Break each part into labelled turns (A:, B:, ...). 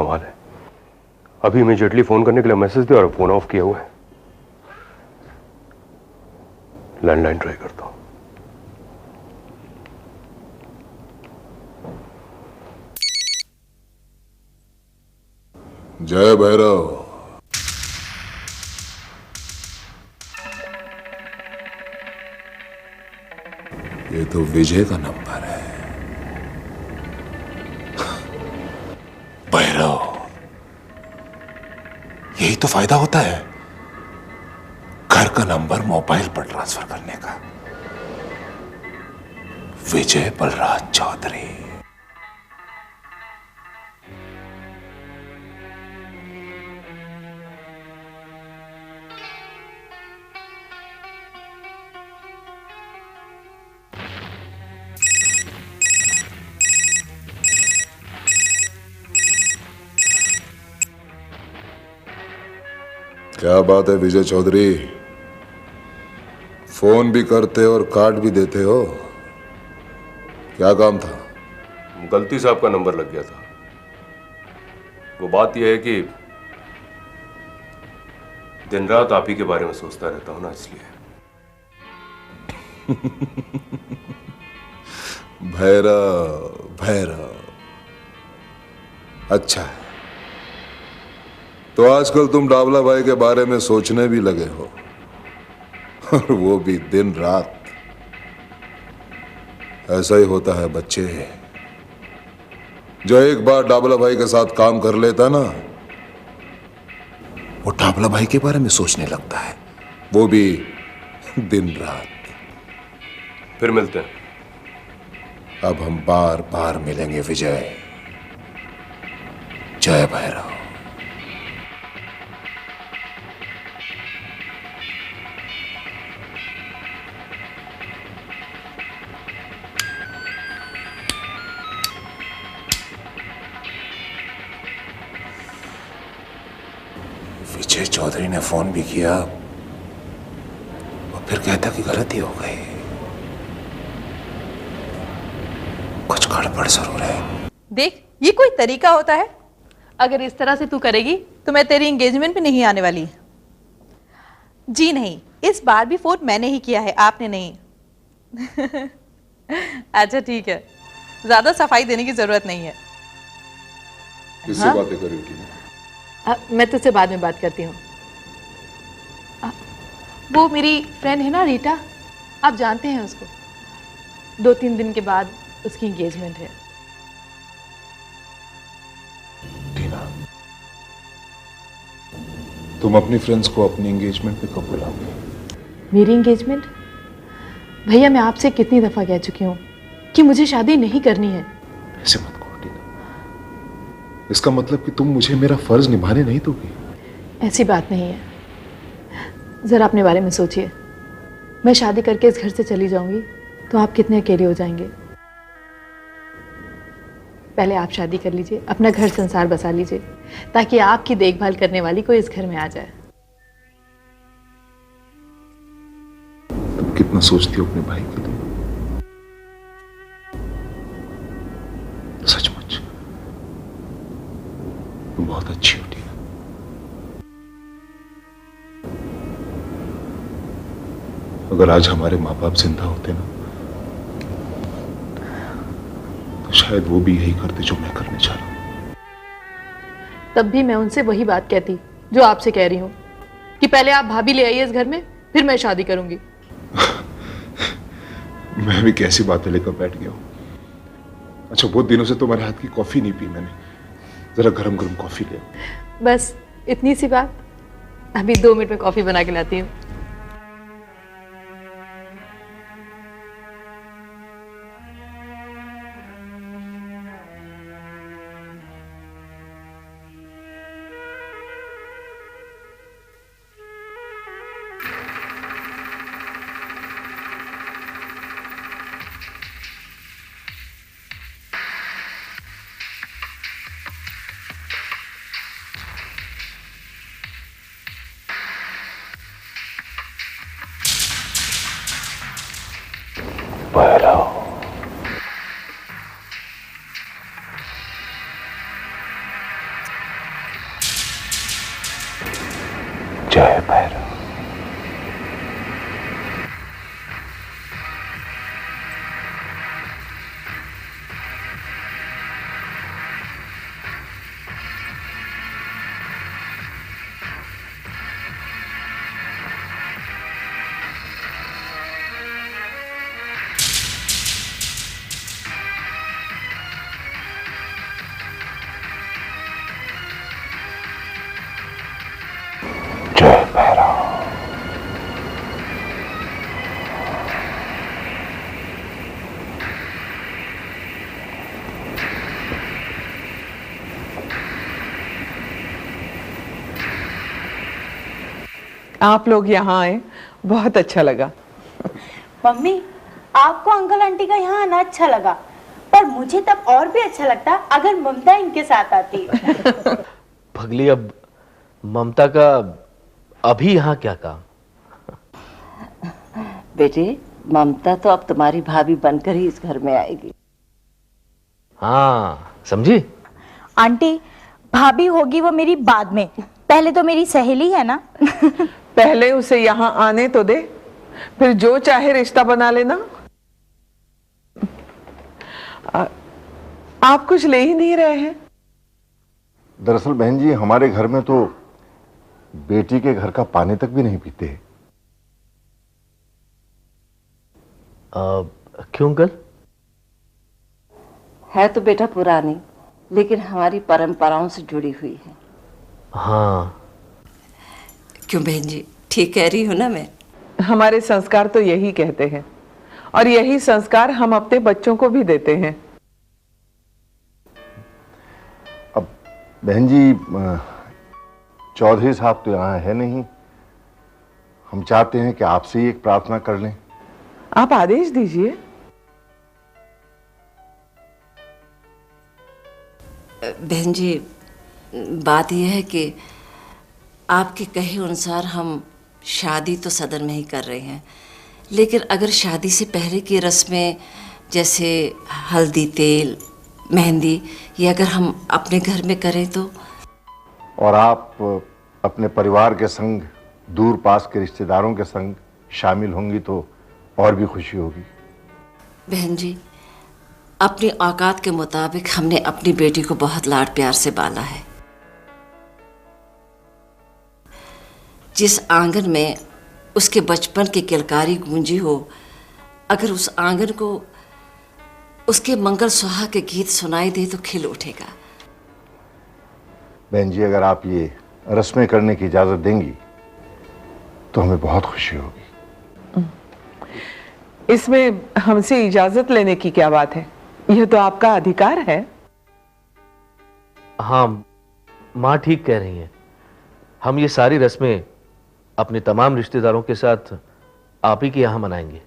A: कमाल है, अभी इमीडिएटली फोन करने के लिए मैसेज दिया और फोन ऑफ किया हुआ है। लैंडलाइन ट्राई करता हूं।
B: जय भैरव। ये तो विजय का नंबर है। भैरव, यही तो फायदा होता है घर का नंबर मोबाइल पर ट्रांसफर करने का। विजय बलराज चौधरी। क्या बात है विजय चौधरी, फोन भी करते और काट भी देते हो, क्या काम था?
A: गलती से आपका नंबर लग गया था। वो बात यह है कि दिन रात आप ही के बारे में सोचता रहता हूं ना, इसलिए।
B: भैरव भैरव, अच्छा है। तो आजकल तुम डावला भाई के बारे में सोचने भी लगे हो, और वो भी दिन रात। ऐसा ही होता है बच्चे, जो एक बार डावला भाई के साथ काम कर लेता ना, वो डावला भाई के बारे में सोचने लगता है, वो भी दिन रात।
A: फिर मिलते हैं।
B: अब हम बार बार मिलेंगे विजय। जय भैरव। विजय चौधरी ने फोन भी किया और फिर कहता कि गलती हो गई। कुछ गड़बड़ जरूर है।
C: देख, ये कोई तरीका होता है? अगर इस तरह से तू करेगी तो मैं तेरी एंगेजमेंट पे नहीं आने वाली। जी नहीं, इस बार भी फोन मैंने ही किया है, आपने नहीं। अच्छा ठीक है, ज्यादा सफाई देने की जरूरत नहीं है।
B: किससे
C: हाँ?
B: बातें कर रही थी?
C: मैं तुझसे बाद में बात करती हूँ। वो मेरी फ्रेंड है ना रीटा, आप जानते हैं उसको। 2-3 दिन के बाद उसकी एंगेजमेंट है।
B: टीना, तुम अपनी फ्रेंड्स को अपनी एंगेजमेंट पे कब बुलाओगे?
C: मेरी एंगेजमेंट? भैया, मैं आपसे कितनी दफा कह चुकी हूँ कि मुझे शादी नहीं करनी है।
B: ऐसे मत कहो टीना, इसका मतलब कि तुम मुझे मेरा फर्ज निभाने नहीं दोगी।
C: ऐसी बात नहीं है, जरा अपने बारे में सोचिए। मैं शादी करके इस घर से चली जाऊंगी तो आप कितने अकेले हो जाएंगे। पहले आप शादी कर लीजिए, अपना घर संसार बसा लीजिए, ताकि आपकी देखभाल करने वाली कोई इस घर में आ जाए।
B: तुम कितना सोचती हो अपने भाई के लिए, सचमुच तुम बहुत अच्छी हो टीना। अगर आज हमारे माँ बाप जिंदा होते ना, तो शायद वो भी यही करते जो मैं करने जा रहा हूं।
C: तब भी मैं उनसे वही बात कहती जो आपसे कह रही हूँ, कि पहले आप भाभी ले आइए इस घर में, फिर मैं शादी करूंगी।
B: मैं भी कैसी बातें लेकर बैठ गया हूं। अच्छा, बहुत दिनों से तुम्हारे हाथ की कॉफी नहीं पी मैंने, जरा गरम गरम कॉफी ले आओ।
C: बस इतनी सी बात? अभी 2 मिनट में कॉफी बना के लाती हूँ।
D: आप लोग यहाँ आए, बहुत अच्छा लगा।
E: मम्मी, आपको अंकल आंटी का यहाँ आना अच्छा लगा, पर मुझे तब और भी अच्छा लगता अगर ममता इनके साथ आती।
F: पगली, अब ममता का अभी यहाँ क्या काम?
G: बेटे, ममता तो अब तुम्हारी भाभी बनकर ही इस घर में आएगी।
F: हाँ, समझी?
E: आंटी, भाभी होगी वो मेरी बाद में, पहले तो मेरी सहेली है ना।
D: पहले उसे यहाँ आने तो दे, फिर जो चाहे रिश्ता बना लेना। आप कुछ ले ही नहीं रहे हैं?
H: दरअसल बहन जी, हमारे घर में तो बेटी के घर का पानी तक भी नहीं पीते।
F: क्यों अंकल?
G: है तो बेटा पुरानी, लेकिन हमारी परंपराओं से जुड़ी हुई है।
F: हाँ।
G: क्यों बहन जी, ठीक कह रही हूँ ना मैं?
D: हमारे संस्कार तो यही कहते हैं, और यही संस्कार हम अपने बच्चों को भी देते हैं।
H: अब बहन जी, चौधरी साहब तो यहाँ है नहीं। हम चाहते हैं कि आपसे ही एक प्रार्थना कर लें।
D: आप आदेश दीजिए।
G: बहन जी, बात यह है कि आपके कहे अनुसार हम शादी तो सदन में ही कर रहे हैं, लेकिन अगर शादी से पहले की रस्में जैसे हल्दी, तेल, मेहंदी, ये अगर हम अपने घर में करें तो?
H: और आप अपने परिवार के संग, दूर पास के रिश्तेदारों के संग शामिल होंगी तो और भी खुशी होगी।
G: बहन जी, अपनी औकात के मुताबिक हमने अपनी बेटी को बहुत लाड प्यार से पाला है। जिस आंगन में उसके बचपन की किलकारी गूंजी हो, अगर उस आंगन को उसके मंगल सुहाग के गीत सुनाई दे तो खिल उठेगा।
H: बहन जी, अगर आप ये रस्में करने की इजाजत देंगी तो हमें बहुत खुशी होगी।
D: इसमें हमसे इजाजत लेने की क्या बात है? यह तो आपका अधिकार है।
F: हाँ, माँ ठीक कह रही हैं। हम ये सारी रस्में अपने तमाम रिश्तेदारों के साथ आप ही के यहाँ मनाएंगे।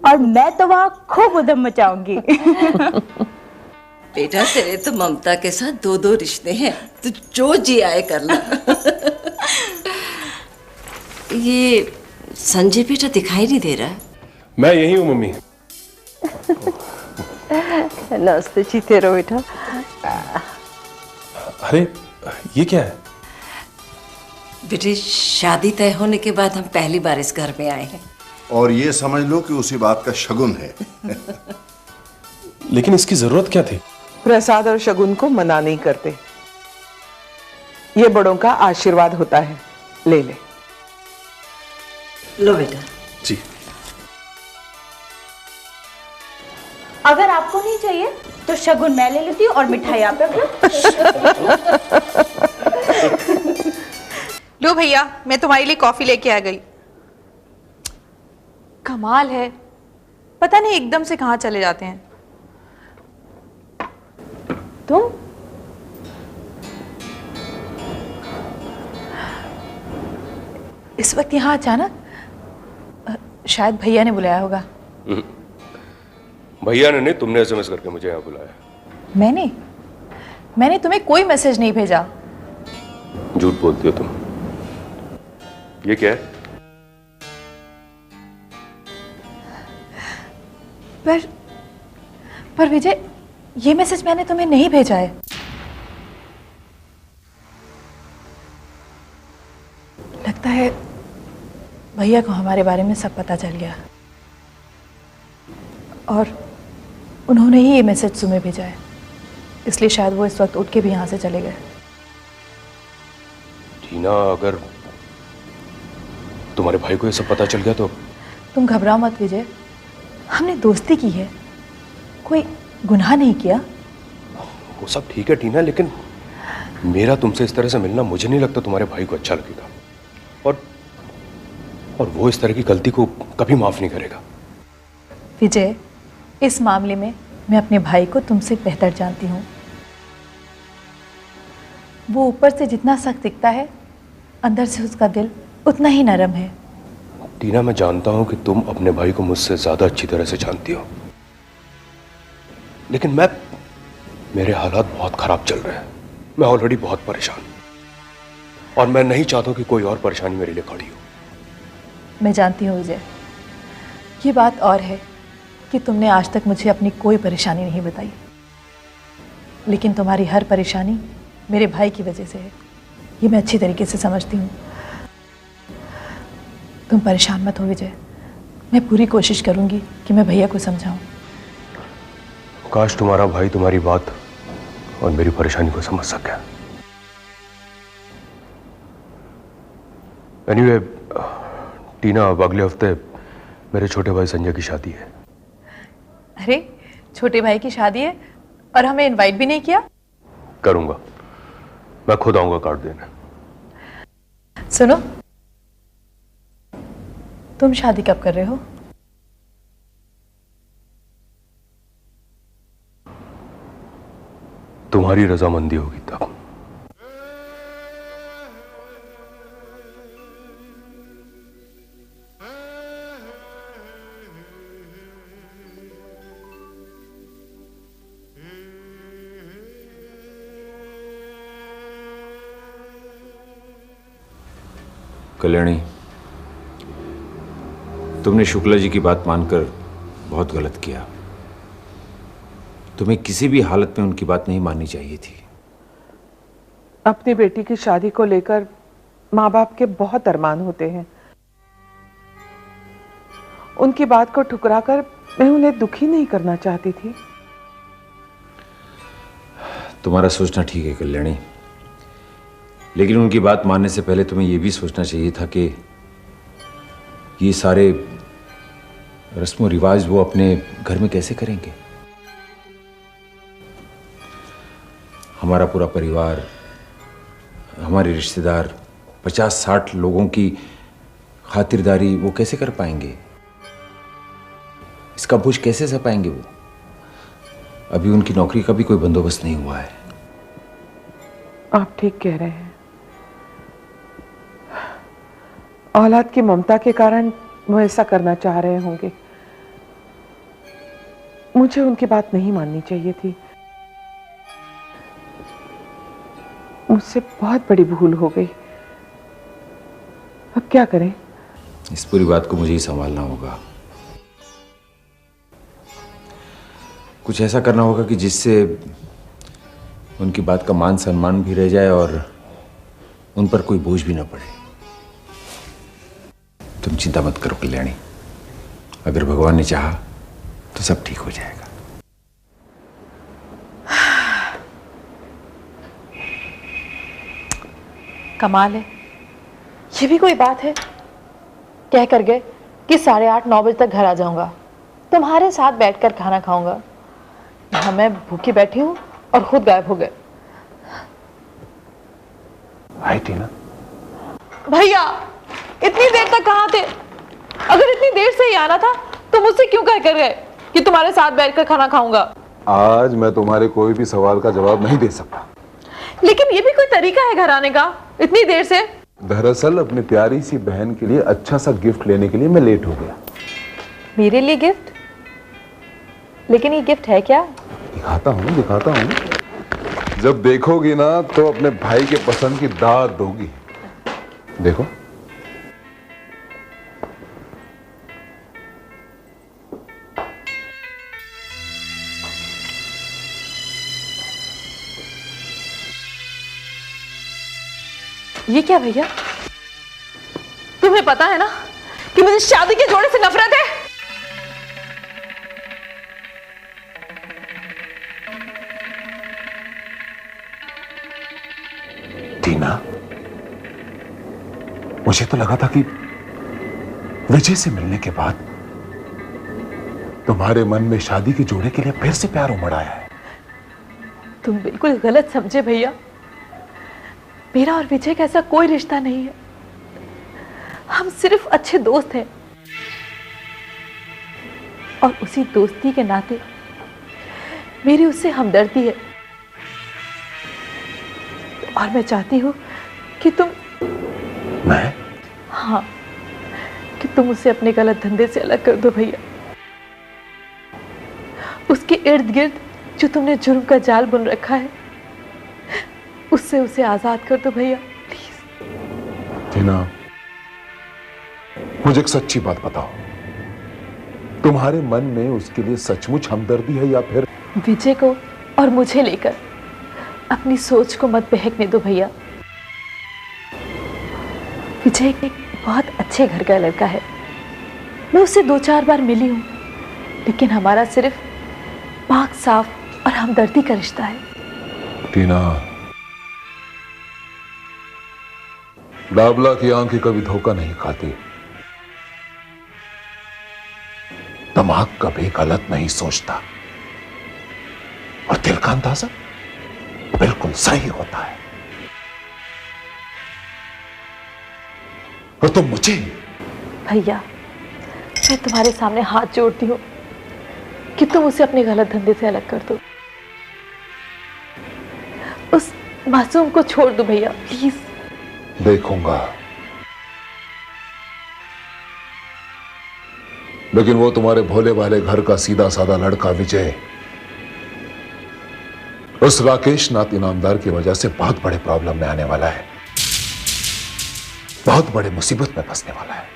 E: और मैं तो वहाँ खूब उधम मचाऊंगी।
G: बेटा, तेरे तो ममता के साथ 2-2 रिश्ते हैं, तो जो जी आए करना। ये संजय बेटा दिखाई नहीं दे रहा।
A: मैं यही हूँ मम्मी।
G: नमस्ते, जीते रहो बेटा।
A: अरे ये क्या है?
G: बेटे, शादी तय होने के बाद हम पहली बार इस घर में आए हैं।
I: और ये समझ लो कि उसी बात का शगुन है।
A: लेकिन इसकी जरूरत क्या थी?
D: प्रसाद और शगुन को मना नहीं करते, ये बड़ों का आशीर्वाद होता है। ले ले।
G: लो बेटा।
A: जी।
E: अगर आपको नहीं चाहिए तो शगुन मैं ले लेती हूँ और मिठाई आप रख लो।
C: लो भैया, मैं तुम्हारे लिए कॉफी लेके आ गई। कमाल है, पता नहीं एकदम से कहाँ चले जाते हैं। तुम? इस वक्त यहाँ अचानक? शायद भैया ने बुलाया होगा।
A: भैया ने नहीं, तुमने एसएमएस करके मुझे यहाँ बुलाया।
C: मैंने तुम्हें कोई मैसेज नहीं भेजा।
A: झूठ बोलती हो तुम। ये क्या है?
C: पर विजय, ये मैसेज मैंने तुम्हें नहीं भेजा है। लगता है भैया को हमारे बारे में सब पता चल गया और उन्होंने ही ये मैसेज तुम्हें भेजा है, इसलिए शायद वो इस वक्त उठ के भी यहाँ से चले गए।
A: टीना, अगर तुम्हारे भाई को ये सब पता चल गया तो?
C: तुम घबराओ मत विजय, हमने दोस्ती की है, कोई गुनाह नहीं किया।
A: वो सब ठीक है टीना, लेकिन मेरा तुमसे इस तरह से मिलना मुझे नहीं लगता तुम्हारे भाई को अच्छा लगेगा, और वो इस तरह की गलती को कभी माफ नहीं करेगा।
C: विजय, इस मामले में मैं अपने भाई को तुमसे बेहतर जानती हूँ। वो ऊपर से जितना सख्त दिखता है, अंदर से उसका दिल उतना ही नरम है।
A: टीना, मैं जानता हूं कि तुम अपने भाई को मुझसे ज्यादा अच्छी तरह से जानती हो, लेकिन मेरे हालात बहुत खराब चल रहे हैं। मैं ऑलरेडी बहुत परेशान हूं और मैं नहीं चाहता कि कोई और परेशानी मेरे लिए खड़ी हो।
C: मैं जानती हूँ विजय, ये बात और है कि तुमने आज तक मुझे अपनी कोई परेशानी नहीं बताई, लेकिन तुम्हारी हर परेशानी मेरे भाई की वजह से है, ये मैं अच्छी तरीके से समझती हूँ। तुम परेशान मत हो विजय, मैं पूरी कोशिश करूंगी कि मैं भैया को समझाऊं।
A: काश तुम्हारा भाई तुम्हारी बात और मेरी परेशानी को समझ सके। एनीवे, टीना, अब अगले हफ्ते मेरे छोटे भाई संजय की शादी है।
C: अरे, छोटे भाई की शादी है और हमें इनवाइट भी नहीं किया?
A: करूंगा, मैं खुद आऊंगा कार्ड देने।
C: सुनो, तुम शादी कब कर रहे हो?
A: तुम्हारी रजामंदी होगी तब।
J: कल्याणी, तुमने शुक्ला जी की बात मानकर बहुत गलत किया। तुम्हें किसी भी हालत में उनकी बात नहीं माननी चाहिए थी।
D: अपनी बेटी की शादी को लेकर माँ बाप के बहुत अरमान होते हैं। उनकी बात को ठुकराकर मैं उन्हें दुखी नहीं करना चाहती थी।
J: तुम्हारा सोचना ठीक है कल्याणी, लेकिन उनकी बात मानने से पहले तुम्हें यह भी सोचना चाहिए था कि ये सारे रस्म और रिवाज वो अपने घर में कैसे करेंगे। हमारा पूरा परिवार, हमारे रिश्तेदार, 50-60 लोगों की खातिरदारी वो कैसे कर पाएंगे? इसका बोझ कैसे सह पाएंगे वो? अभी उनकी नौकरी का भी कोई बंदोबस्त नहीं हुआ है।
D: आप ठीक कह रहे हैं। औलाद की ममता के कारण वो ऐसा करना चाह रहे होंगे। मुझे उनकी बात नहीं माननी चाहिए थी। मुझसे बहुत बड़ी भूल हो गई। अब क्या करें?
J: इस पूरी बात को मुझे ही संभालना होगा। कुछ ऐसा करना होगा कि जिससे उनकी बात का मान सम्मान भी रह जाए और उन पर कोई बोझ भी ना पड़े। तुम चिंता मत करो कल्याणी, अगर भगवान ने चाहा तो सब ठीक हो जाएगा।
C: कमाल है, ये भी कोई बात है? कह कर गए कि 8:30-9 बजे तक घर आ जाऊंगा, तुम्हारे साथ बैठकर खाना खाऊंगा। यहाँ मैं भूखी बैठी हूँ और खुद गायब हो गए।
A: हाय टीना।
C: भैया, इतनी देर तक कहाँ थे? अगर इतनी देर से ही आना था तो मुझसे क्यों कह कर गए कि तुम्हारे साथ बैठकर खाना खाऊंगा?
B: आज मैं तुम्हारे कोई भी सवाल का जवाब नहीं दे सकता।
C: लेकिन ये भी कोई तरीका है घर आने का इतनी देर से?
B: दरअसल अपनी प्यारी सी बहन के लिए अच्छा सा गिफ्ट लेने के लिए मैं लेट हो गया।
C: मेरे लिए गिफ्ट? लेकिन ये गिफ्ट है क्या?
B: दिखाता हूँ। जब देखोगी ना तो अपने भाई के पसंद की दाद दोगी। देखो।
C: ये क्या भैया? तुम्हें पता है ना कि मुझे शादी के जोड़े से नफरत है।
B: टीना, मुझे तो लगा था कि विजय से मिलने के बाद तुम्हारे मन में शादी के जोड़े के लिए फिर से प्यार उमड़ आया है।
C: तुम बिल्कुल गलत समझे भैया। मेरा और विजय का ऐसा कोई रिश्ता नहीं है। हम सिर्फ अच्छे दोस्त हैं और उसी दोस्ती के नाते मेरी उससे हमदर्दी है और मैं चाहती हूं कि तुम।
B: मैं?
C: हाँ, कि तुम उसे अपने गलत धंधे से अलग कर दो भैया। उसके इर्द गिर्द जो तुमने जुर्म का जाल बुन रखा है, उससे उसे आजाद कर दो भैया, प्लीज।
B: टीना, मुझे एक सच्ची बात बताओ, तुम्हारे मन में उसके लिए सचमुच हमदर्दी है या फिर
C: विजय को और मुझे लेकर अपनी सोच को मत बहकने दो भैया। विजय एक बहुत अच्छे घर का लड़का है। मैं उससे 2-4 बार मिली हूं, लेकिन हमारा सिर्फ पाक साफ और हमदर्दी का रिश्ता है।
B: टीना, डाबला की आंखें कभी धोखा नहीं खाती, दिमाग कभी गलत नहीं सोचता, और दिल का अंदाजा बिल्कुल सही होता है। और तुम मुझे
C: भैया, मैं तुम्हारे सामने हाथ जोड़ती हूँ कि तुम उसे अपने गलत धंधे से अलग कर दो। उस मासूम को छोड़ दो भैया, प्लीज।
B: देखूंगा, लेकिन वो तुम्हारे भोले भाले घर का सीधा साधा लड़का विजय उस राकेश नाथ इनामदार की वजह से बहुत बड़े प्रॉब्लम में आने वाला है, बहुत बड़े मुसीबत में फंसने वाला है।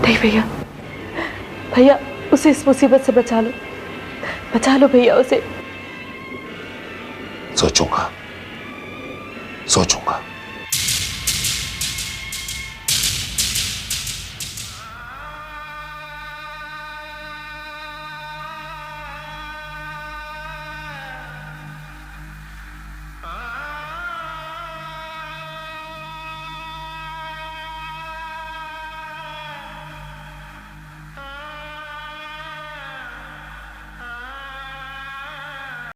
C: नहीं भैया, भैया उसे इस मुसीबत से बचा लो भैया उसे।
B: सोचूंगा, सोचूंगा।